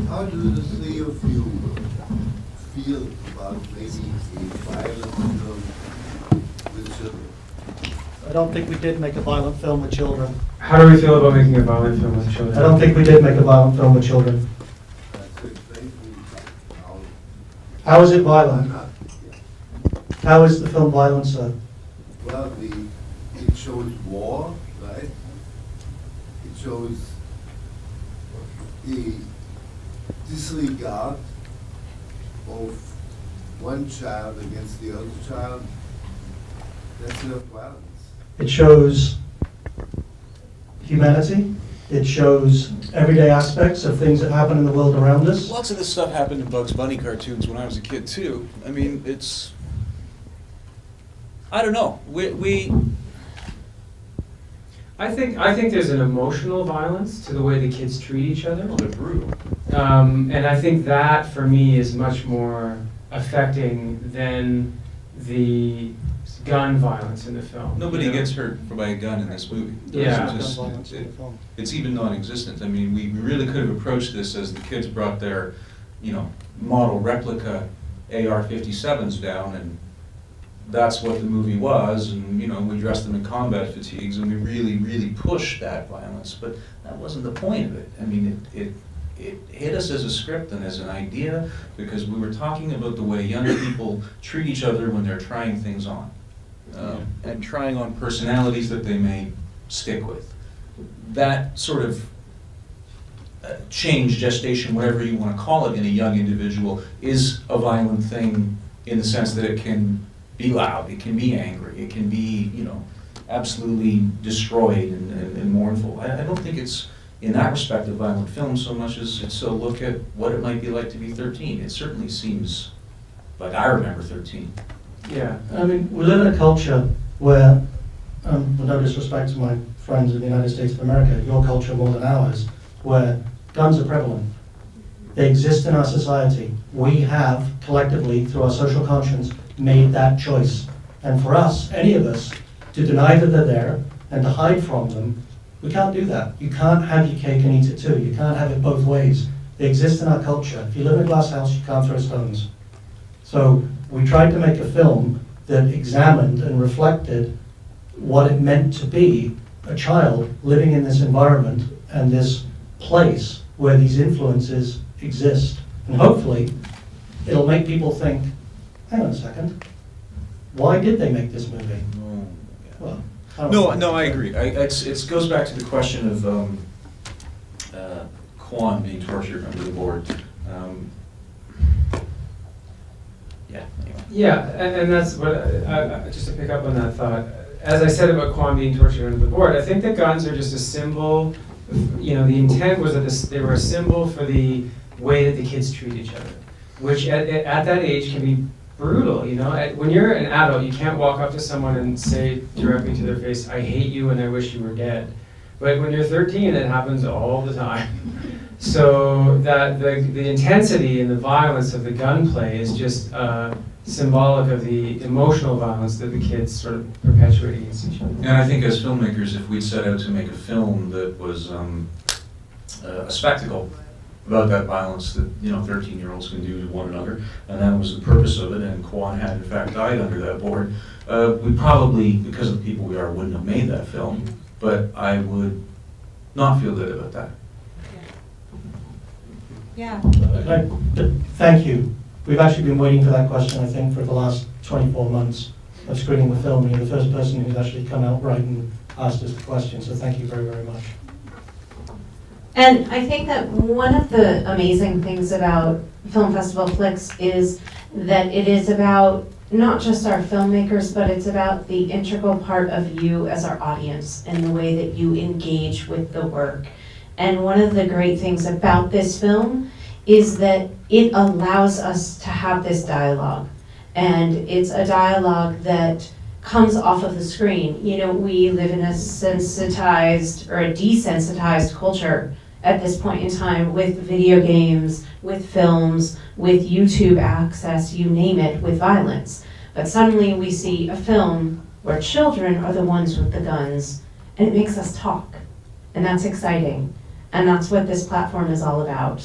How do the three of you feel about making a violent film with children? I don't think we did make a violent film with children. How do we feel about making a violent film with children? I don't think we did make a violent film with children. To explain to me how How is it violent? not, How is the film violent, sir? well, it shows war, right? It shows the disregard of one child against the other child. That's not violence. It shows humanity. It shows everyday aspects of things that happen in the world around us. Lots of this stuff happened in Bugs Bunny cartoons when I was a kid too. I mean, it's, I don't know. I think there's an emotional violence to the way the kids treat each other. They're brutal. And I think that, for me, is much more affecting than the gun violence in the film. Nobody you know? gets hurt by a gun in this movie. Yeah. It's just- Gun violence in the film. it's even non-existent. I mean, we really could have approached this as the kids brought their, model replica AR-57s down, and that's what the movie was, and, we dressed them in combat fatigues, and we really, really pushed that violence, but that wasn't the point of it. I mean, it hit us as a script and as an idea, because we were talking about the way young people treat each other when they're trying things on, and trying on personalities that they may stick with. That sort of change, gestation, whatever you want to call it, in a young individual is a violent thing in the sense that it can be loud, it can be angry, it can be, absolutely destroyed and mournful. I don't think it's, in that respect, a violent film so much as it's a look at what it might be like to be 13. It certainly seems like I remember 13. Yeah. I mean, we live in a culture where, with no disrespect to my friends in the United States of America, your culture more than ours, where guns are prevalent. They exist in our society. We have, collectively, through our social conscience, made that choice. And for us, any of us, to deny that they're there and to hide from them, we can't do that. You can't have your cake and eat it too. You can't have it both ways. They exist in our culture. If you live in a glass house, you can't throw stones. So we tried to make a film that examined and reflected what it meant to be a child living in this environment and this place where these influences exist. And hopefully, it'll make people think, hang on a second, why did they make this movie? Well, I don't know. No, I agree. It goes back to the question of Quan being tortured under the board. Anyway. Yeah, and that's what, just to pick up on that thought, as I said about Quan being tortured under the board, I think that guns are just a symbol, the intent was that they were a symbol for the way that the kids treat each other, which at that age can be brutal, When you're an adult, you can't walk up to someone and say directly to their face, I hate you and I wish you were dead. But when you're 13, it happens all the time. So that the intensity and the violence of the gunplay is just symbolic of the emotional violence that the kids sort of perpetuate against each other. And I think as filmmakers, if we'd set out to make a film that was a spectacle about that violence that 13-year-olds can do to one another, and that was the purpose of it, and Quan had in fact died under that board, we probably, because of the people we are, wouldn't have made that film, but I would not feel good about that. Yeah. But thank you. We've actually been waiting for that question, I think, for the last 24 months of screening the film, and you're the first person who's actually come out right and asked us the question, so thank you very, very much. And I think that one of the amazing things about Film Festival Flix is that it is about not just our filmmakers, but it's about the integral part of you as our audience and the way that you engage with the work. And one of the great things about this film is that it allows us to have this dialogue. And it's a dialogue that comes off of the screen. We live in a sensitized or a desensitized culture at this point in time with video games, with films, with YouTube access, you name it, with violence. But suddenly we see a film where children are the ones with the guns, and it makes us talk. And that's exciting. And that's what this platform is all about.